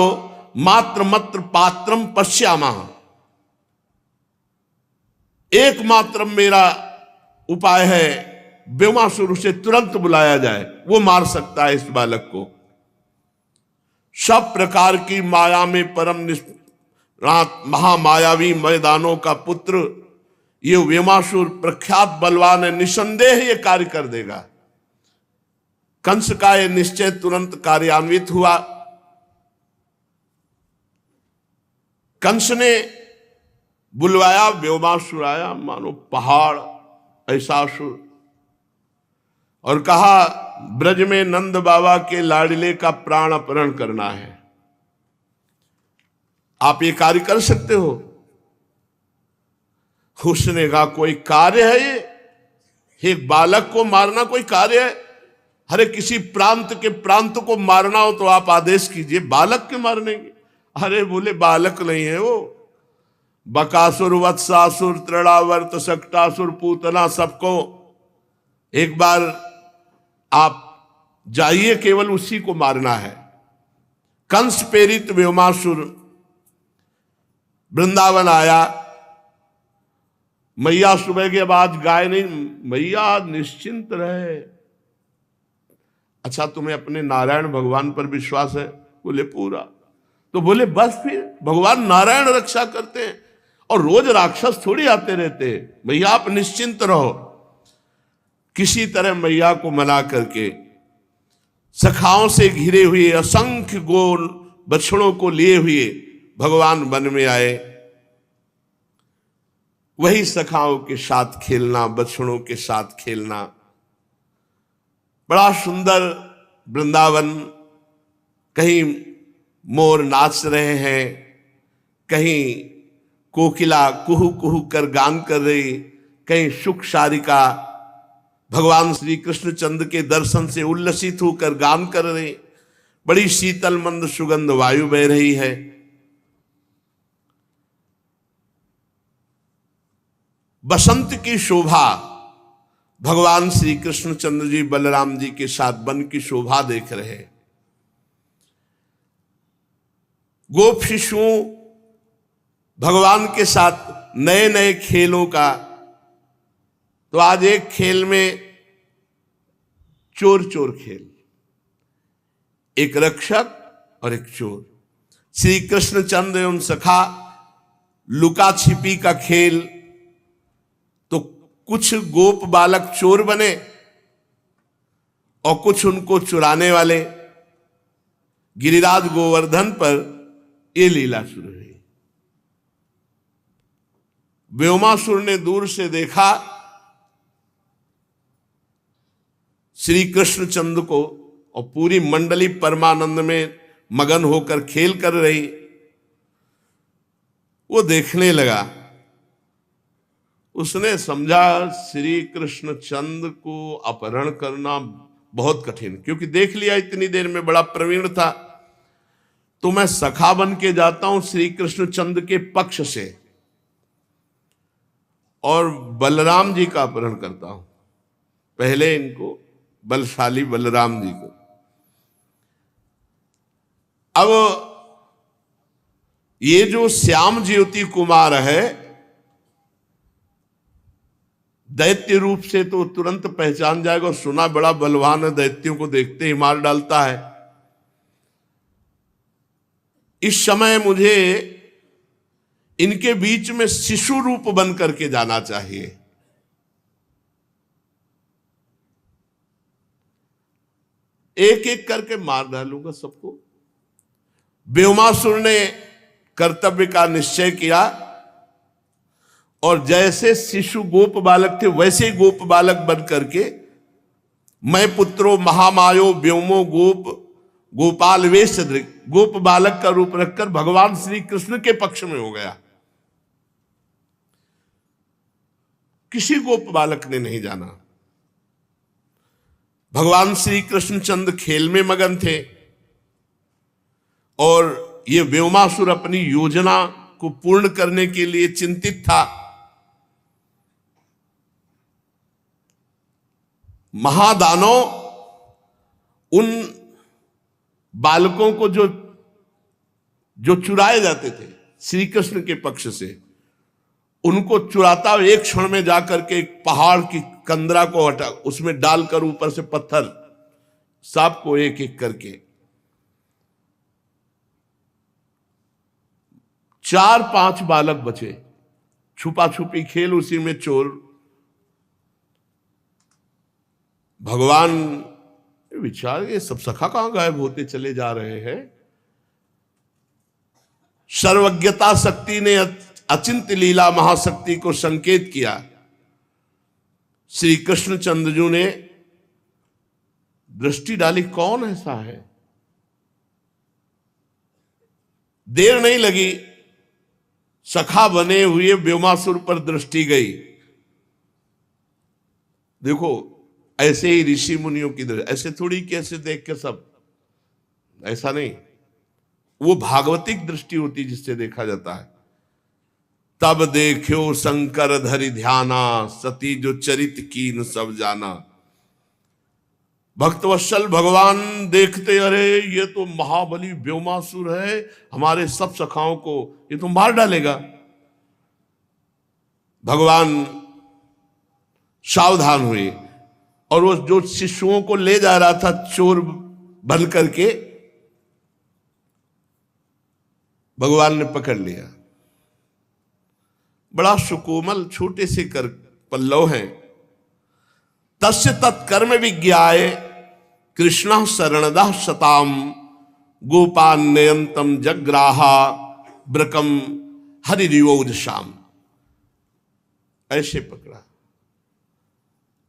मात्र मत्र पात्रम पश्यामा। एकमात्र मेरा उपाय है, व्योमासुर उसे तुरंत बुलाया जाए, वो मार सकता है इस बालक को। सब प्रकार की माया में परम महामायावी मैदानों का पुत्र ये व्योमासुर प्रख्यात बलवान है, निसंदेह ये कार्य कर देगा। कंस का यह निश्चय तुरंत कार्यान्वित हुआ। कंस ने बुलवाया, व्योमासुर आया मानो पहाड़ ऐसा असुर, और कहा ब्रज में नंद बाबा के लाडले का प्राण अपहरण करना है, आप ये कार्य कर सकते हो? उसने कहा कोई कार्य है ये? एक बालक को मारना कोई कार्य है? अरे किसी प्रांत के प्रांत को मारना हो तो आप आदेश कीजिए, बालक के मारने की? अरे बोले बालक नहीं है वो, बकासुर वत्सासुर तृणावर्त सक्टासुर पूतना सबको एक बार आप जाइए, केवल उसी को मारना है। कंस प्रेरित व्योमासुर वृंदावन आया। मैया सुबह के बाद गाय नहीं, मैया निश्चिंत रहे। अच्छा तुम्हें अपने नारायण भगवान पर विश्वास है? बोले पूरा। तो बोले बस फिर भगवान नारायण रक्षा करते हैं और रोज राक्षस थोड़ी आते रहते हैं, मैया आप निश्चिंत रहो। किसी तरह मैया को मना करके सखाओं से घिरे हुए असंख्य गोल बछड़ों को लिए हुए भगवान वन में आए। वही सखाओं के साथ खेलना, बछड़ों के साथ खेलना, बड़ा सुंदर वृंदावन। कहीं मोर नाच रहे हैं, कहीं कोकिला कुहू कुहू कर गान कर रही, कहीं सुख सारिका भगवान श्री कृष्णचंद्र के दर्शन से उल्लसित होकर गान कर रही। बड़ी शीतल मंद सुगंध वायु बह रही है। बसंत की शोभा, भगवान श्री कृष्णचंद्र जी बलराम जी के साथ वन की शोभा देख रहे। गोप शिशुओं भगवान के साथ नए नए खेलों का। तो आज एक खेल में चोर चोर खेल, एक रक्षक और एक चोर। श्री कृष्णचंद्र एवं सखा लुका छिपी का खेल। तो कुछ गोप बालक चोर बने और कुछ उनको चुराने वाले। गिरिराज गोवर्धन पर यह लीला शुरू हुई। व्योमासुर ने दूर से देखा श्री कृष्णचंद्र को और पूरी मंडली परमानंद में मगन होकर खेल कर रही। वो देखने लगा। उसने समझा श्री कृष्णचंद्र को अपहरण करना बहुत कठिन, क्योंकि देख लिया इतनी देर में बड़ा प्रवीण था। तो मैं सखा बन के जाता हूं श्री कृष्णचंद्र के पक्ष से और बलराम जी का अपहरण करता हूं। पहले इनको बलशाली बलराम जी को। अब ये जो श्याम ज्योति कुमार है, दैत्य रूप से तो तुरंत पहचान जाएगा। सुना बड़ा बलवान है, दैत्यों को देखते ही मार डालता है। इस समय मुझे इनके बीच में शिशु रूप बन करके जाना चाहिए। एक एक करके मार डालूंगा सबको। व्योमासुर ने कर्तव्य का निश्चय किया और जैसे शिशु गोप बालक थे वैसे ही गोप बालक बन करके मैं पुत्रो महामायो व्योमो गोप गोपाल वेश गोप बालक का रूप रखकर भगवान श्री कृष्ण के पक्ष में हो गया। किसी गोप बालक ने नहीं जाना। भगवान श्री कृष्णचंद्र खेल में मगन थे और ये व्योमासुर अपनी योजना को पूर्ण करने के लिए चिंतित था। महादानव उन बालकों को जो चुराए जाते थे श्री कृष्ण के पक्ष से, उनको चुराता एक क्षण में जाकर के एक पहाड़ की कंदरा को हटा उसमें डालकर ऊपर से पत्थर सबको एक एक करके 4-5 बालक बचे। छुपा छुपी खेल, उसी में चोर। भगवान विचार, ये सब सखा कहां गायब होते चले जा रहे हैं। सर्वज्ञता शक्ति ने अचिंत लीला महाशक्ति को संकेत किया। श्री कृष्णचंद्र ने दृष्टि डाली, कौन ऐसा है। देर नहीं लगी, सखा बने हुए व्योमासुर पर दृष्टि गई। देखो ऐसे ही ऋषि मुनियों की दृष्टि, ऐसे थोड़ी कैसे देख के सब, ऐसा नहीं, वो भागवतिक दृष्टि होती जिससे देखा जाता है। तब देखो शंकर धरि ध्याना, सती जो चरित कीन सब जाना। भक्तवत्सल भगवान देखते, अरे ये तो महाबली व्योमासुर है, हमारे सब सखाओं को ये तो मार डालेगा। भगवान सावधान हुए और वो जो शिशुओं को ले जा रहा था चोर बन करके, भगवान ने पकड़ लिया। बड़ा सुकोमल छोटे से कर पल्लव हैं। तस्य तत्कर्म विज्ञाय कृष्ण शरणदः शताम गोपान नयंतम जग्राहा ब्रकम हरिरिवोज शाम। ऐसे पकड़ा।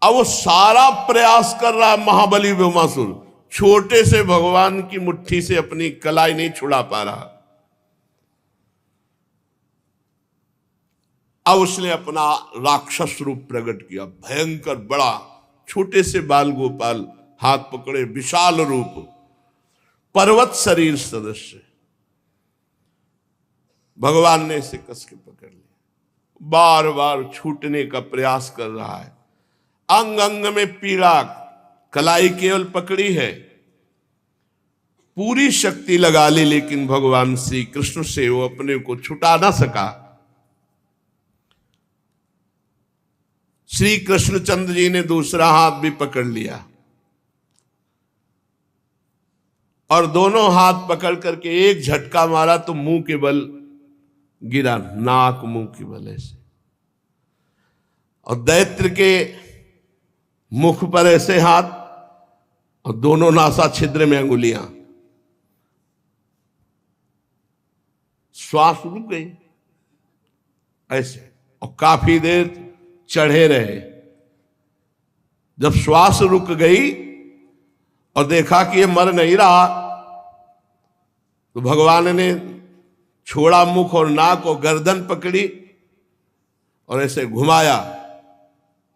अब वो सारा प्रयास कर रहा महाबली व्योमासुर, छोटे से भगवान की मुट्ठी से अपनी कलाई नहीं छुड़ा पा रहा। अब उसने अपना राक्षस रूप प्रकट किया, भयंकर बड़ा, छोटे से बाल गोपाल हाथ पकड़े, विशाल रूप, पर्वत शरीर सदस्य। भगवान ने इसे कस के पकड़ लिया, बार बार छूटने का प्रयास कर रहा है। अंग अंग में पीड़ा, कलाई केवल पकड़ी है, पूरी शक्ति लगा ली, लेकिन भगवान श्री कृष्ण से वो अपने को छुटा ना सका। श्री कृष्णचंद्र जी ने दूसरा हाथ भी पकड़ लिया और दोनों हाथ पकड़ करके एक झटका मारा तो मुंह के बल गिरा, नाक मुंह के बल ऐसे, और दैत्य के मुख पर ऐसे हाथ और दोनों नासा छिद्र में अंगुलियां। श्वास रुक गई ऐसे और काफी देर चढ़े रहे। जब श्वास रुक गई और देखा कि ये मर नहीं रहा, तो भगवान ने छोड़ा मुख और नाक और गर्दन पकड़ी और ऐसे घुमाया,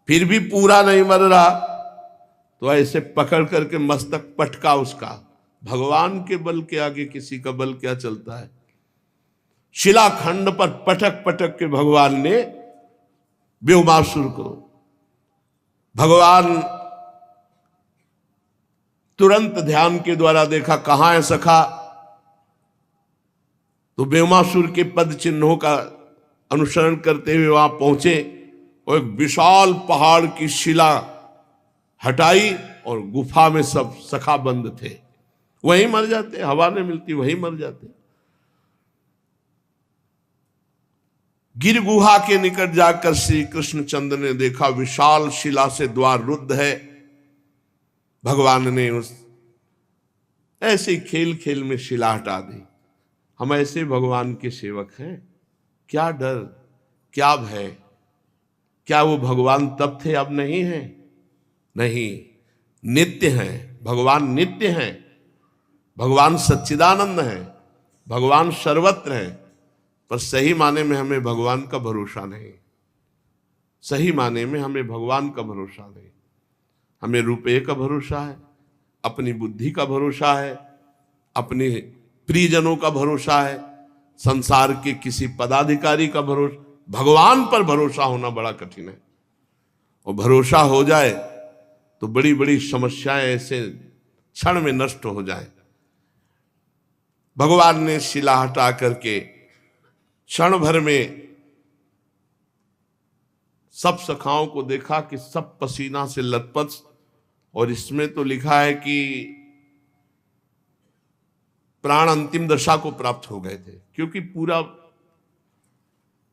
फिर भी पूरा नहीं मर रहा, तो ऐसे पकड़ करके मस्तक पटका उसका। भगवान के बल के आगे किसी का बल क्या चलता है। शिलाखंड पर पटक पटक के भगवान ने व्योमासुर को, भगवान तुरंत ध्यान के द्वारा देखा कहां है सखा, तो व्योमासुर के पद चिन्हों का अनुसरण करते हुए वहां पहुंचे और एक विशाल पहाड़ की शिला हटाई और गुफा में सब सखा बंद थे। वहीं मर जाते, हवा नहीं मिलती, वहीं मर जाते। गिर गुहा के निकट जाकर श्री कृष्णचंद्र ने देखा विशाल शिला से द्वार रुद्ध है। भगवान ने उस ऐसे खेल खेल में शिला हटा दी। हम ऐसे भगवान के सेवक हैं, क्या डर, क्या भय। क्या वो भगवान तब थे अब नहीं है? नहीं, नित्य हैं भगवान, नित्य हैं भगवान, सच्चिदानंद हैं भगवान, सर्वत्र हैं। पर सही माने में हमें भगवान का भरोसा नहीं। सही माने में हमें भगवान का भरोसा नहीं, हमें रुपये का भरोसा है, अपनी बुद्धि का भरोसा है, अपने प्रियजनों का भरोसा है, संसार के किसी पदाधिकारी का भरोसा। भगवान पर भरोसा होना बड़ा कठिन है, और भरोसा हो जाए तो बड़ी बड़ी समस्याएं ऐसे क्षण में नष्ट हो जाए। भगवान ने शिला हटा करके क्षण भर में सब सखाओं को देखा कि सब पसीना से लथपथ, और इसमें तो लिखा है कि प्राण अंतिम दशा को प्राप्त हो गए थे, क्योंकि पूरा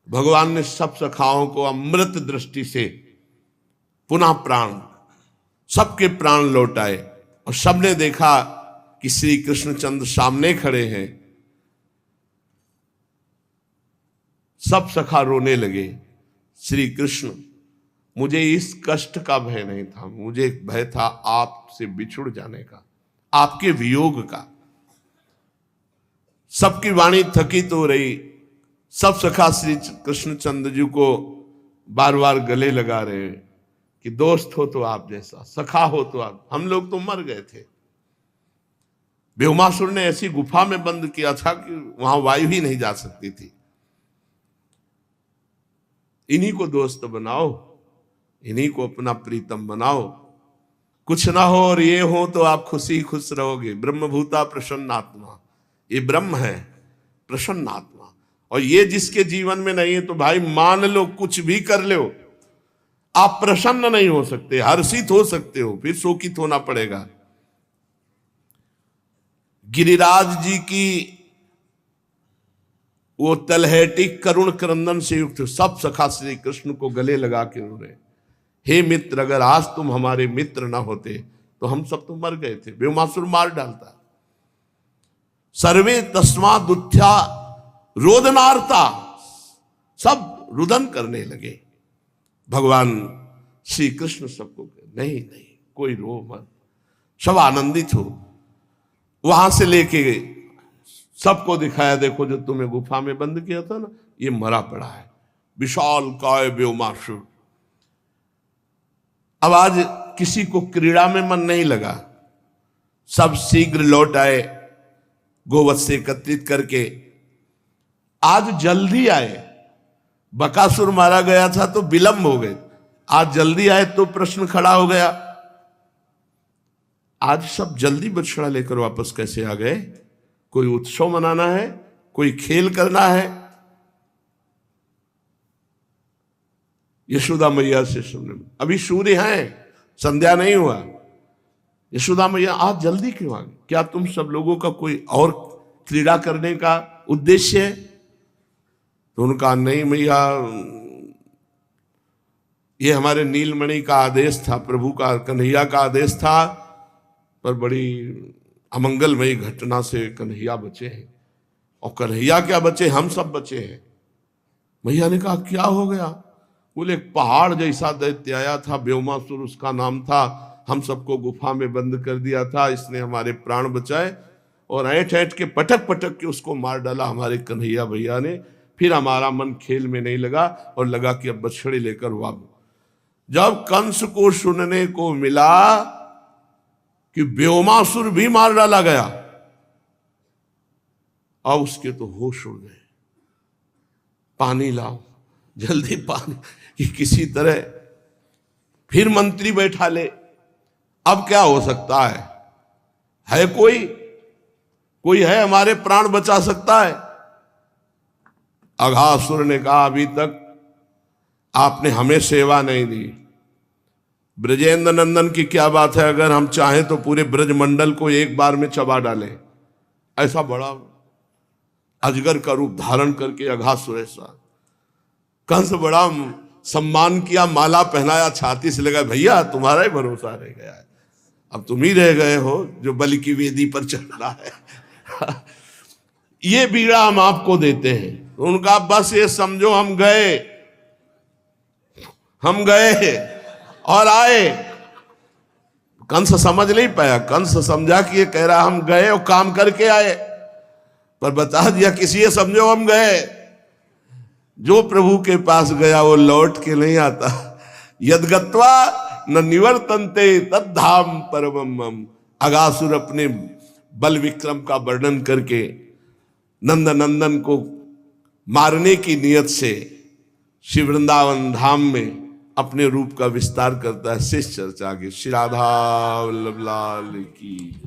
भगवान ने सब सखाओं को अमृत दृष्टि से पुनः प्राण, सबके प्राण लौटाए, और सबने देखा कि श्री कृष्णचंद्र सामने खड़े हैं। सब सखा रोने लगे। श्री कृष्ण, मुझे इस कष्ट का भय नहीं था, मुझे भय था आपसे बिछुड़ जाने का, आपके वियोग का। सबकी वाणी थकित हो रही, सब सखा श्री कृष्णचंद्र जी को बार बार गले लगा रहे कि दोस्त हो तो आप जैसा, सखा हो तो आप, हम लोग तो मर गए थे। ब्योमासुर ने ऐसी गुफा में बंद किया था कि वहां वायु ही नहीं जा सकती थी। इन्हीं को दोस्त बनाओ, इन्हीं को अपना प्रीतम बनाओ, कुछ ना हो और ये हो तो आप खुशी खुश रहोगे। ब्रह्मभूता प्रसन्नात्मा, ये ब्रह्म है प्रसन्नात्मा, और ये जिसके जीवन में नहीं है तो भाई मान लो कुछ भी कर लो, आप प्रसन्न नहीं हो सकते, हर्षित हो सकते हो, फिर शोकित होना पड़ेगा। गिरिराज जी की वो तलहटी करुण क्रंदन से युक्त, सब सखा श्री कृष्ण को गले लगा के रो रहे, हे मित्र, अगर आज तुम हमारे मित्र ना होते तो हम सब तो मर गए थे, ब्योमासुर मार डालता। सर्वे तस्मा दुथ्या रोदनार्ता, सब रुदन करने लगे। भगवान श्री कृष्ण सबको नहीं नहीं कोई रो मत, सब आनंदित हो। वहां से लेके सबको दिखाया, देखो जो तुम्हें गुफा में बंद किया था ना, ये मरा पड़ा है, विशाल काय ब्योमासुर। अब आज किसी को क्रीड़ा में मन नहीं लगा, सब शीघ्र लौट आए गोवत्स से एकत्रित करके। आज जल्दी आए, बकासुर मारा गया था तो विलंब हो गए, आज जल्दी आए तो प्रश्न खड़ा हो गया, आज सब जल्दी बछड़ा लेकर वापस कैसे आ गए? कोई उत्सव मनाना है, कोई खेल करना है। यशोदा मैया से सुनने, अभी सूर्य है, संध्या नहीं हुआ, यशोदा मैया आज जल्दी क्यों आ गई? क्या तुम सब लोगों का कोई और क्रीड़ा करने का उद्देश्य है? तो उनका नहीं मैया, ये हमारे नीलमणि का आदेश था, प्रभु का, कन्हैया का आदेश था, पर बड़ी अमंगलमयी घटना से कन्हैया बचे हैं। और कन्हैया क्या बचे, हम सब बचे हैं। मैया ने कहा क्या हो गया? बोले एक पहाड़ जैसा दैत्य आया था, ब्योमासुर उसका नाम था, हम सबको गुफा में बंद कर दिया था, इसने हमारे प्राण बचाए और ऐंठ ऐंठ के पटक पटक के उसको मार डाला हमारे कन्हैया भैया ने। फिर हमारा मन खेल में नहीं लगा और लगा कि अब बछड़े लेकर वापस। जब कंस को सुनने को मिला कि ब्योमासुर भी मार डाला गया, अब उसके तो होश उड़ गए। पानी लाओ, जल्दी पानी, कि किसी तरह फिर मंत्री बैठा ले। अब क्या हो सकता है कोई है हमारे प्राण बचा सकता है? अघासुर ने कहा अभी तक आपने हमें सेवा नहीं दी, ब्रजेंद्र नंदन की क्या बात है, अगर हम चाहें तो पूरे ब्रजमंडल को एक बार में चबा डालें। ऐसा बड़ा अजगर का रूप धारण करके अघासुर, ऐसा कंस बड़ा सम्मान किया, माला पहनाया, छाती से लगा, भैया तुम्हारा ही भरोसा रह गया है, अब तुम ही रह गए हो जो बलि की वेदी पर चढ़ना है। ये बीड़ा हम आपको देते हैं। उनका बस ये समझो हम गए और आए। कंस समझ नहीं पाया, कंस समझा कि ये कह रहा हम गए और काम करके आए, पर बता दिया किसी ये समझो हम गए। जो प्रभु के पास गया वो लौट के नहीं आता। यद्गत्वा न निवर्तन्ते तद्धाम परमम मम। अगासुर अपने बल विक्रम का वर्णन करके नंद नंदन को मारने की नियत से श्री वृंदावन धाम में अपने रूप का विस्तार करता है। शेष चर्चा आगे। श्री राधा वल्लभ लाल की।